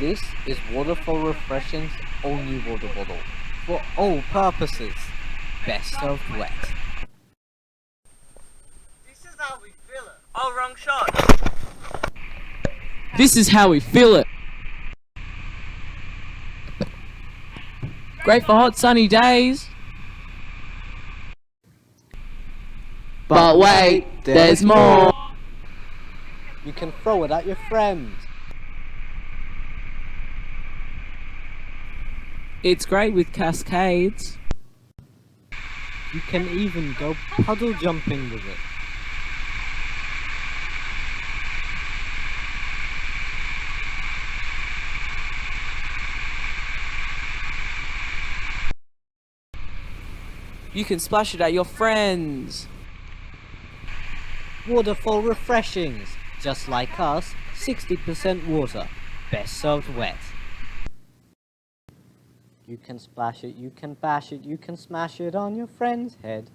This is Waterfall Refreshing's all-new water bottle. For all purposes, best served wet. This is how we feel it. Oh, wrong shot. This is how we feel it. Great for hot sunny days. But wait, there's more. You can throw it at your friends. It's great with cascades. You can even go puddle jumping with it. You can splash it at your friends. Waterfall Refreshings, just like us, 60% water, best served wet. You can splash it, you can bash it, you can smash it on your friend's head.